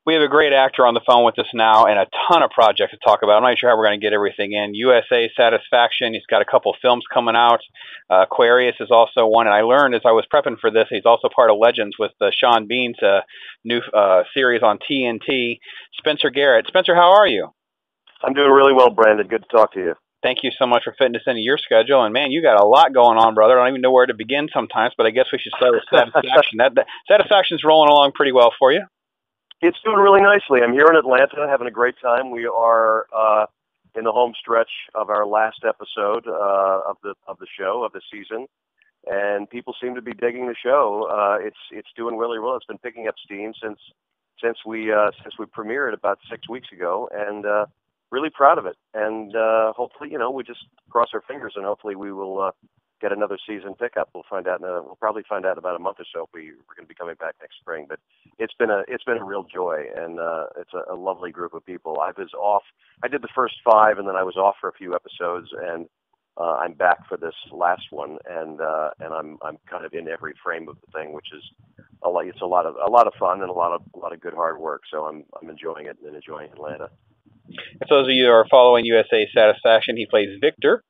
We have a great actor on the phone with us now and a ton of projects to talk about. I'm not sure how we're going to get everything in. USA Satisfaction, he's got a couple of films coming out. Aquarias is also one. And I learned as I was prepping for this, he's also part of Legends with Sean Bean's new series on TNT. Spencer Garrett. Spencer, how are you? I'm doing really well, Brandon. Good to talk to you. Thank you so much for fitting this into your schedule. And, man, you got a lot going on, brother. I don't even know where to begin sometimes, but I guess we should start with Satisfaction. Satisfaction's rolling along pretty well for you. It's doing really nicely. I'm here in Atlanta having a great time. We are in the home stretch of our last episode of the show, of the season, and people seem to be digging the show. It's doing really well. It's been picking up steam since we premiered about 6 weeks ago, and really proud of it. And hopefully, we just cross our fingers, and hopefully we will get another season pickup. We'll find out. We'll probably find out in about a month or so if we're going to be coming back next spring. But it's been a real joy, and it's a lovely group of people. I was off. I did the first 5, and then I was off for a few episodes, and I'm back for this last one, and I'm kind of in every frame of the thing, which is it's a lot of fun and a lot of good hard work. So I'm enjoying it and enjoying Atlanta. For those of you who are following USA Satisfaction, he plays Victor.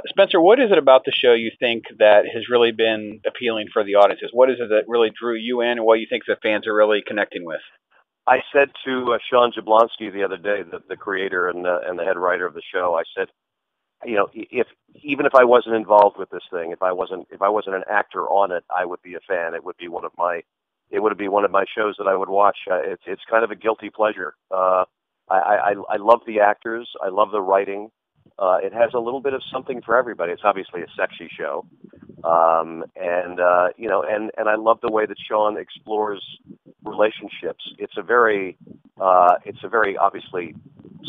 Spencer, what is it about the show you think that has really been appealing for the audiences? What is it that really drew you in, and what you think the fans are really connecting with? I said to Sean Jablonski the other day, the creator and the head writer of the show, I said, even if I wasn't involved with this thing, if I wasn't an actor on it, I would be a fan. It would be one of my shows that I would watch. It's kind of a guilty pleasure. I love the actors. I love the writing. It has a little bit of something for everybody. It's obviously a sexy show, and I love the way that Sean explores relationships. It's a very obviously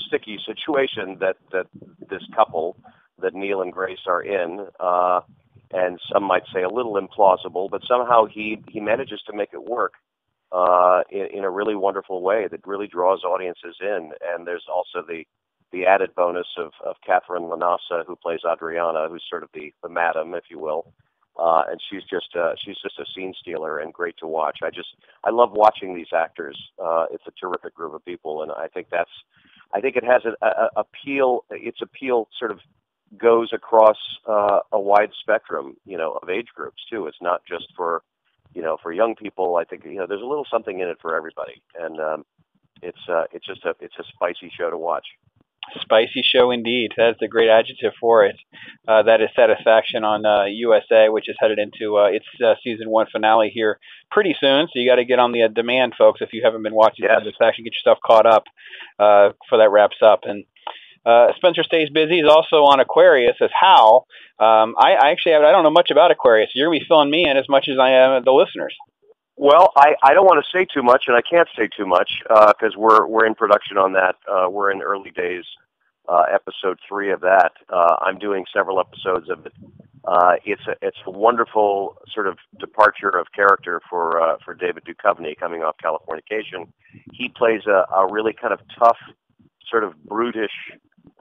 sticky situation that this couple, that Neil and Grace, are in, and some might say a little implausible, but somehow he manages to make it work in a really wonderful way that really draws audiences in. And there's also the added bonus of Catherine Lanassa, who plays Adriana, who's sort of the madam, if you will. And she's just a scene stealer and great to watch. I love watching these actors. It's a terrific group of people, and I think it has an appeal. Its appeal sort of goes across a wide spectrum, of age groups too. It's not just for young people. I think there's a little something in it for everybody, and it's a spicy show to watch. Spicy show indeed. That's a great adjective for it. That is Satisfaction on USA, which is headed into its season 1 finale here pretty soon. So you got to get on the demand, folks. If you haven't been watching Satisfaction, get yourself caught up before that wraps up. And Spencer stays busy. He's also on Aquarius as Hal. I don't know much about Aquarius. You're going to be filling me in as much as I am the listeners. Well, I don't want to say too much, and I can't say too much because we're in production on that. We're in early days, episode 3 of that. I'm doing several episodes of it. It's a wonderful sort of departure of character for David Duchovny coming off Californication. He plays a really kind of tough, sort of brutish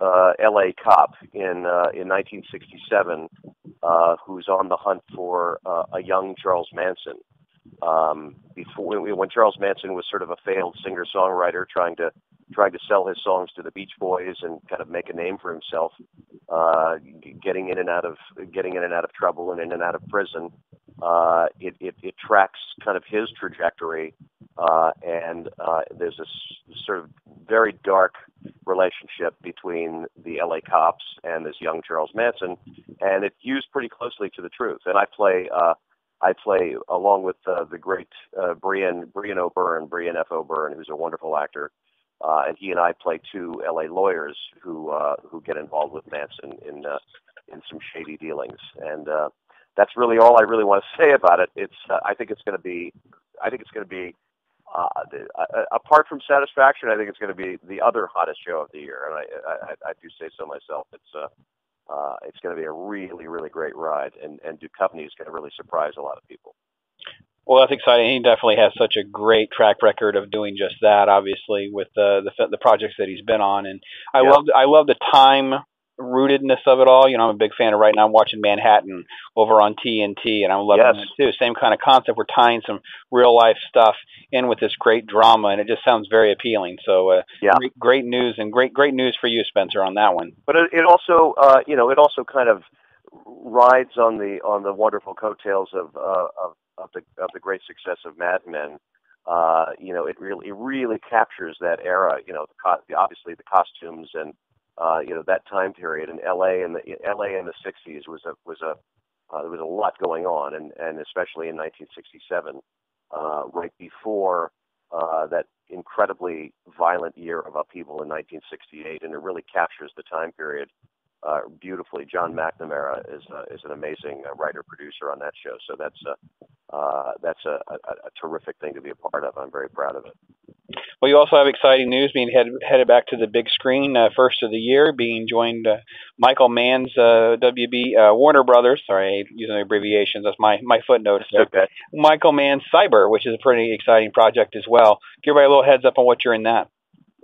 L.A. cop in 1967 who's on the hunt for a young Charles Manson. When Charles Manson was sort of a failed singer-songwriter trying to sell his songs to the Beach Boys and kind of make a name for himself, getting in and out of trouble and in and out of prison. It tracks kind of his trajectory, and there's this sort of very dark relationship between the LA cops and this young Charles Manson, and it's used pretty closely to the truth. And I play along with the great Brian F. O'Byrne, who's a wonderful actor, and he and I play 2 LA lawyers who get involved with Manson in some shady dealings. And that's really all I really want to say about it. I think it's going to be apart from Satisfaction, I think it's going to be the other hottest show of the year, and I do say so myself. It's going to be a really, really great ride, and Duchovny is going to really surprise a lot of people. Well, that's exciting. He definitely has such a great track record of doing just that, obviously, with the projects that he's been on. And I love the time rootedness of it all. I'm a big fan of right now. I'm watching Manhattan over on TNT, and I'm loving it too. Same kind of concept. We're tying some real life stuff in with this great drama, and it just sounds very appealing. So Yeah. great news, and great news for you, Spencer, on that one. But it also, it also kind of rides on the wonderful coattails of the great success of Mad Men. It really captures that era. Obviously the costumes and that time period in L.A. in the '60s there was a lot going on, and especially in 1967, right before that incredibly violent year of upheaval in 1968, and it really captures the time period beautifully. John McNamara is an amazing writer producer on that show, so that's a terrific thing to be a part of. I'm very proud of it. Well, you also have exciting news being headed back to the big screen, first of the year, being joined Michael Mann's WB Warner Brothers. Sorry, using abbreviations. That's my footnote. Okay. Michael Mann's Cyber, which is a pretty exciting project as well. Give everybody a little heads up on what you're in that.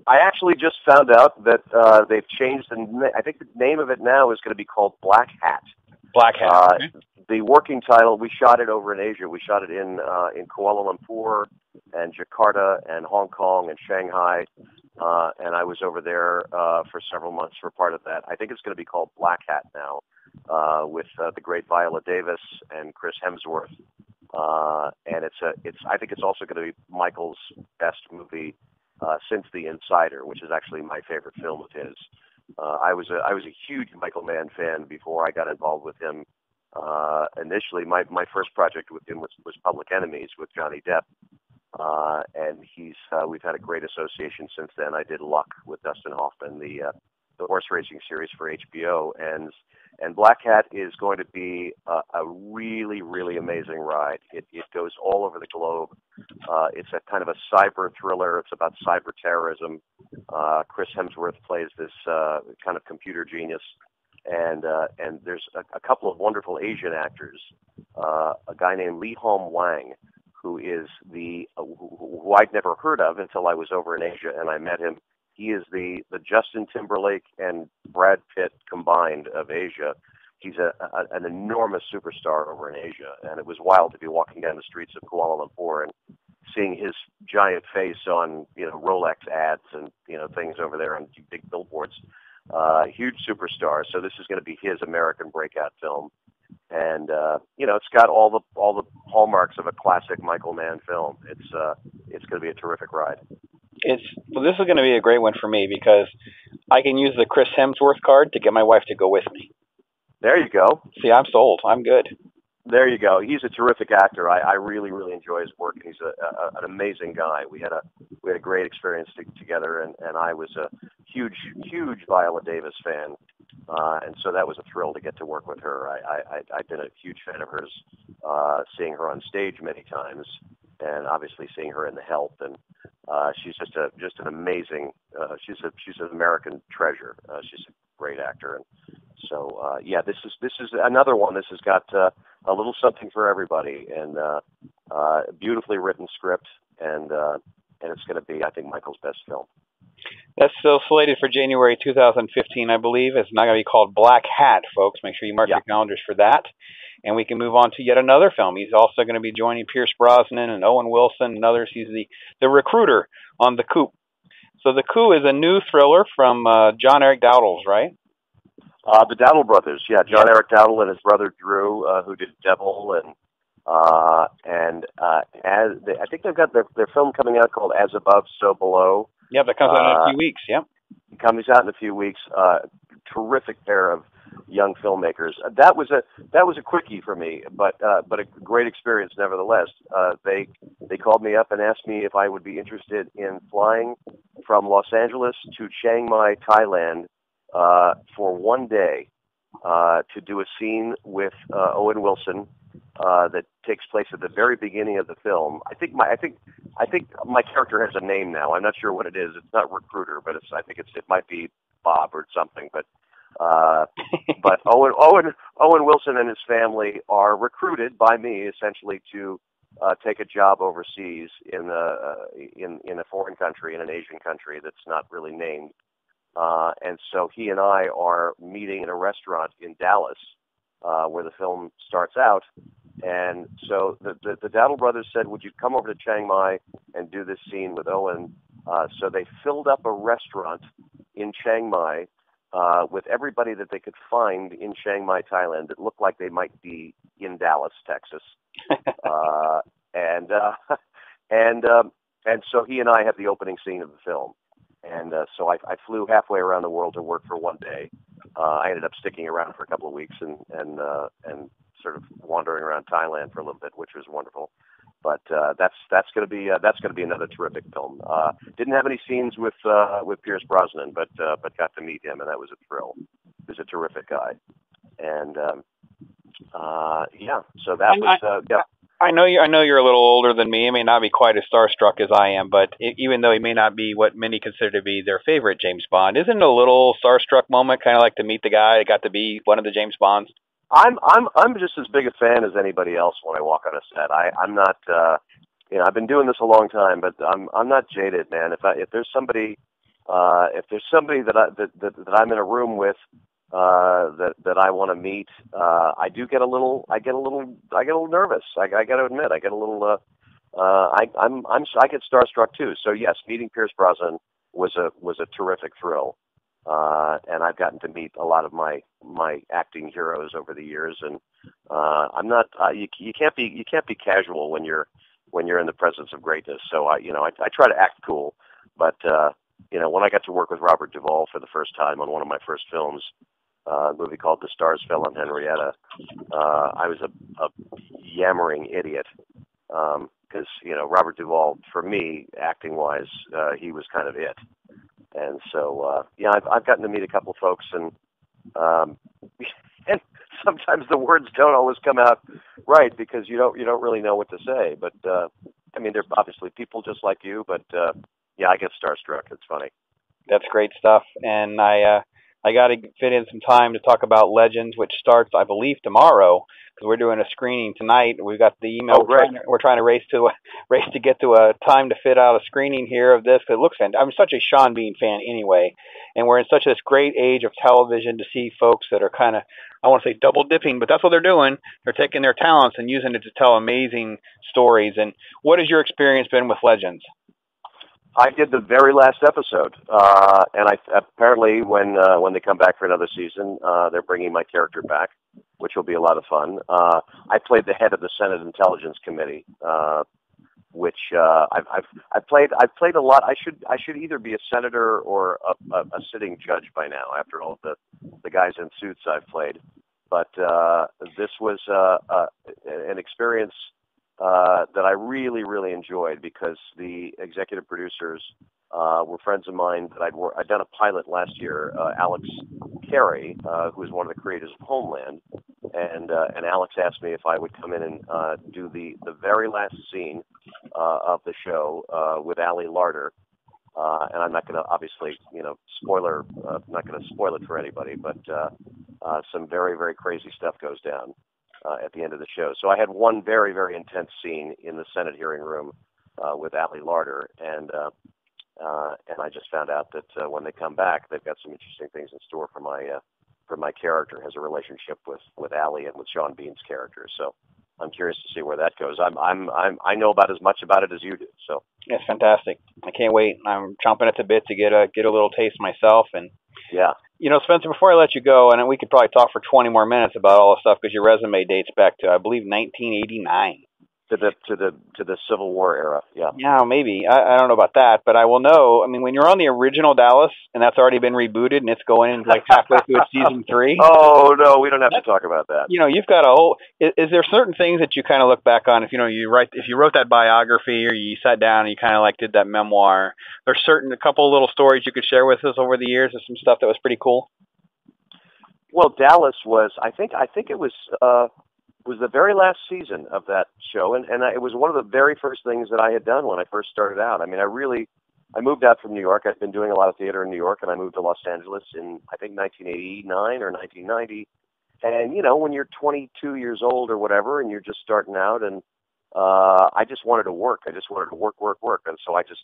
I actually just found out that they've changed I think the name of it now is going to be called Blackhat. Blackhat. Okay. The working title, we shot it over in Asia. We shot it in Kuala Lumpur and Jakarta and Hong Kong and Shanghai, and I was over there for several months for part of that. I think it's going to be called Blackhat now, with the great Viola Davis and Chris Hemsworth, and I think it's also going to be Michael's best movie since The Insider, which is actually my favorite film of his. I was a huge Michael Mann fan before I got involved with him. Initially, my first project with him was Public Enemies with Johnny Depp, and we've had a great association since then. I did Luck with Dustin Hoffman, the horse racing series for HBO, and Blackhat is going to be a really, really amazing ride. It goes all over the globe. It's a kind of a cyber thriller. It's about cyber terrorism. Chris Hemsworth plays this kind of computer genius. And there's a couple of wonderful Asian actors. A guy named Lee Hom Wang, who is who I'd never heard of until I was over in Asia and I met him. He is the Justin Timberlake and Brad Pitt combined of Asia. He's an enormous superstar over in Asia, and it was wild to be walking down the streets of Kuala Lumpur and seeing his giant face on Rolex ads and things over there on big billboards. Huge superstar. So this is going to be his American breakout film, and it's got all the hallmarks of a classic Michael Mann film. It's going to be a terrific ride. This is going to be a great one for me because I can use the Chris Hemsworth card to get my wife to go with me. There you go. See, I'm sold. I'm good. There you go. He's a terrific actor. I really, really enjoy his work. He's an amazing guy. We had a great experience together, and I was a huge Viola Davis fan, and so that was a thrill to get to work with her. I've been a huge fan of hers, seeing her on stage many times, and obviously seeing her in The Help. And she's just an amazing. She's an American treasure. She's a great actor, and so this is another one. This has got a little something for everybody, and a beautifully written script, and it's going to be, I think, Michael's best film. That's still slated for January 2015, I believe. It's not going to be called Blackhat, folks. Make sure you mark your calendars for that. And we can move on to yet another film. He's also going to be joining Pierce Brosnan and Owen Wilson and others. He's the recruiter on The Coup. So The Coup is a new thriller from John Eric Dowdles, right? The Dowdle brothers, John Eric Dowdle and his brother Drew, who did Devil, and I think they've got their film coming out called As Above, So Below. Yeah, that comes out in a few weeks. Yep, it comes out in a few weeks. Terrific pair of young filmmakers. That was a quickie for me, but a great experience nevertheless. They called me up and asked me if I would be interested in flying from Los Angeles to Chiang Mai, Thailand, for one day to do a scene with Owen Wilson that takes place at the very beginning of the film. I think my character has a name now. I'm not sure what it is. It's not Recruiter, but it might be Bob or something. But Owen Wilson and his family are recruited by me essentially to take a job overseas in a foreign country, in an Asian country that's not really named. And so he and I are meeting in a restaurant in Dallas where the film starts out. And so the Dowdle brothers said, would you come over to Chiang Mai and do this scene with Owen? So they filled up a restaurant in Chiang Mai with everybody that they could find in Chiang Mai, Thailand, that looked like they might be in Dallas, Texas. And so he and I had the opening scene of the film. And so I flew halfway around the world to work for one day. I ended up sticking around for a couple of weeks and sort of wandering around Thailand for a little bit, which was wonderful. But that's going to be another terrific film. Didn't have any scenes with Pierce Brosnan, but got to meet him, and that was a thrill. He was a terrific guy, and so that was yeah. I know you're a little older than me. I may not be quite as starstruck as I am, but even though he may not be what many consider to be their favorite James Bond, isn't it a little starstruck moment, kind of like to meet the guy that got to be one of the James Bonds? I'm just as big a fan as anybody else when I walk on a set. I'm not I've been doing this a long time, but I'm not jaded, man. If there's somebody that I'm in a room with that I want to meet, I get a little nervous. I got to admit, I get a little I get starstruck too. So yes, meeting Pierce Brosnan was a terrific thrill. And I've gotten to meet a lot of my acting heroes over the years, and I'm not. You can't be casual when you're in the presence of greatness. So I try to act cool, but when I got to work with Robert Duvall for the first time on one of my first films, a movie called The Stars Fell on Henrietta, I was a yammering idiot because Robert Duvall, for me, acting wise, he was kind of it. And so, I've gotten to meet a couple of folks, and sometimes the words don't always come out right because you don't really know what to say. But they're obviously people just like you. But I get starstruck. It's funny. That's great stuff, and I got to fit in some time to talk about Legends, which starts, I believe, tomorrow. Because we're doing a screening tonight. We've got the email. Oh, great. We're trying to race to get to a time to fit out a screening here of this. Because it looks fantastic. I'm such a Sean Bean fan anyway, and we're in such this great age of television to see folks that are kind of, I want to say double dipping, but that's what they're doing. They're taking their talents and using it to tell amazing stories. And what has your experience been with Legends? I did the very last episode, and apparently when they come back for another season, they're bringing my character back, which will be a lot of fun. I played the head of the Senate Intelligence Committee, which I've played a lot. I should either be a senator or a sitting judge by now, after all of the guys in suits I've played. But this was an experience that I really, really enjoyed because the executive producers were friends of mine that I'd done a pilot last year, Alex Carey, who is one of the creators of Homeland, and Alex asked me if I would come in and do the very last scene of the show with Ali Larter. And I'm not going to obviously, spoiler. I'm not going to spoil it for anybody, but some very, very crazy stuff goes down at the end of the show. So I had one very, very intense scene in the Senate hearing room with Ali Larter, and I just found out that when they come back, they've got some interesting things in store for my character. Has a relationship with Ali and with Sean Bean's character. So I'm curious to see where that goes. I know about as much about it as you do. So it's fantastic. I can't wait. I'm chomping at the bit to get a little taste myself. And yeah. Spencer, before I let you go, and we could probably talk for 20 more minutes about all this stuff because your resume dates back to, I believe, 1989. To the Civil War era, yeah. Yeah, maybe. I don't know about that, but I will know. I mean, when you're on the original Dallas, and that's already been rebooted, and it's going in like halfway through its season 3. Oh no, we don't have to talk about that. You've got a whole. Is there certain things that you kind of look back on if you wrote that biography or you sat down and you kind of like did that memoir? There's a couple of little stories you could share with us over the years of some stuff that was pretty cool. Well, Dallas was. I think it was the very last season of that show, and it was one of the very first things that I had done when I first started out. I mean, I moved out from New York. I'd been doing a lot of theater in New York, and I moved to Los Angeles in, I think, 1989 or 1990. And, when you're 22 years old or whatever, and you're just starting out, and I just wanted to work. I just wanted to work. And so I just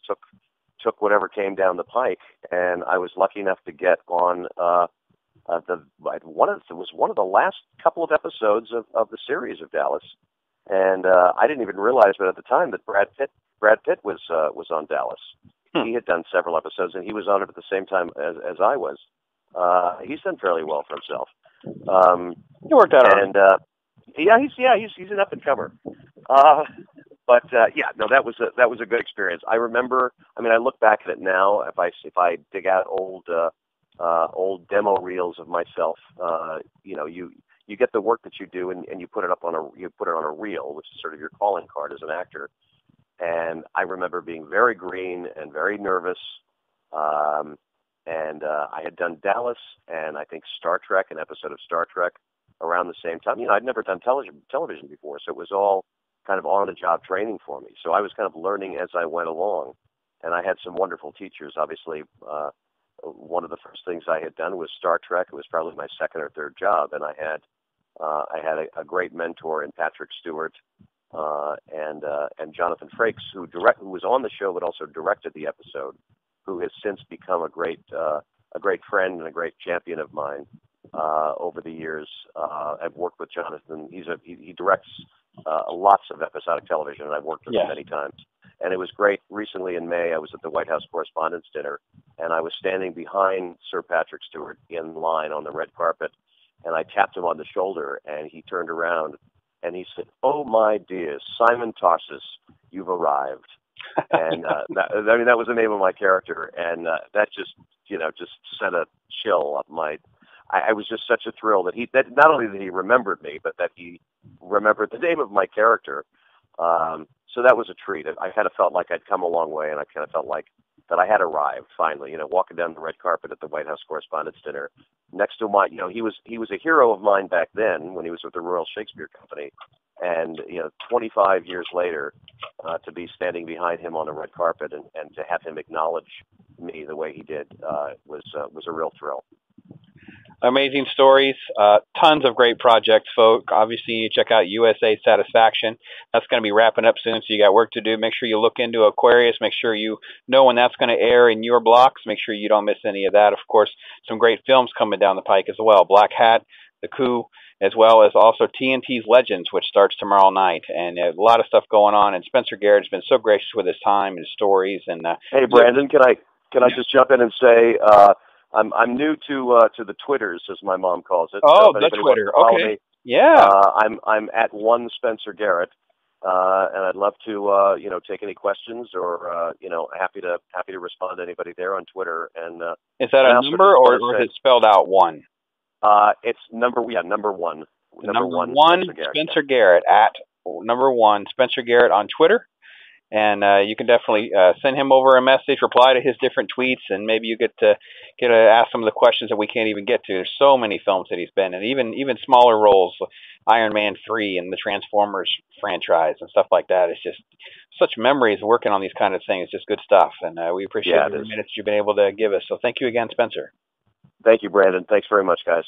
took whatever came down the pike, and I was lucky enough to get on it was one of the last couple of episodes of the series of Dallas, and I didn't even realize, but at the time that Brad Pitt was on Dallas. He had done several episodes, and he was on it at the same time as I was. He's done fairly well for himself. He worked out, and he's an up and comer. But that was a good experience. I remember. I mean, I look back at it now. If I dig out old demo reels of myself, you get the work that you do, and you put it on a reel, which is sort of your calling card as an actor. And I remember being very green and very nervous. I had done Dallas and I think Star Trek, an episode of Star Trek, around the same time. I'd never done television before, so it was all kind of on-the-job training for me. So I was kind of learning as I went along, and I had some wonderful teachers. Obviously, one of the first things I had done was Star Trek. It was probably my second or third job, and I had a great mentor in Patrick Stewart and Jonathan Frakes, who was on the show but also directed the episode, who has since become a great friend and a great champion of mine over the years. I've worked with Jonathan. He directs lots of episodic television, and I've worked with him many times. And it was great. Recently in May, I was at the White House Correspondents' Dinner, and I was standing behind Sir Patrick Stewart in line on the red carpet, and I tapped him on the shoulder, and he turned around, and he said, "Oh, my dear, Simon Tarsus, you've arrived." And that was the name of my character, and that just sent a chill up my. I was just such a thrill that not only that he remembered me, but that he remembered the name of my character. So that was a treat. I kind of felt like I'd come a long way, and I kind of felt like that I had arrived finally. Walking down the red carpet at the White House Correspondents' Dinner, next to he was a hero of mine back then when he was with the Royal Shakespeare Company, and 25 years later, to be standing behind him on the red carpet and to have him acknowledge me the way he did was a real thrill. Amazing stories, tons of great projects, folk. Obviously, you check out USA Satisfaction. That's going to be wrapping up soon, so you got work to do. Make sure you look into Aquarius. Make sure you know when that's going to air in your blocks. Make sure you don't miss any of that. Of course, some great films coming down the pike as well. Blackhat, The Coup, as well as also TNT's Legends, which starts tomorrow night. And a lot of stuff going on. And Spencer Garrett has been so gracious with his time and his stories. And hey, Brandon, can I just jump in and say I'm new to the Twitters, as my mom calls it. Oh, so the Twitter. Okay. Me, yeah. I'm at one Spencer Garrett, and I'd love to take any questions or happy to respond to anybody there on Twitter. And is that a number or is it spelled out one? It's number one. Number one Spencer Garrett at number one Spencer Garrett on Twitter. And you can definitely send him over a message, reply to his different tweets, and maybe you get to ask some of the questions that we can't even get to. There's so many films that he's been in, even smaller roles, Iron Man 3 and the Transformers franchise and stuff like that. It's just such memories working on these kind of things. Just good stuff, and we appreciate the minutes you've been able to give us. So thank you again, Spencer. Thank you, Brandon. Thanks very much, guys.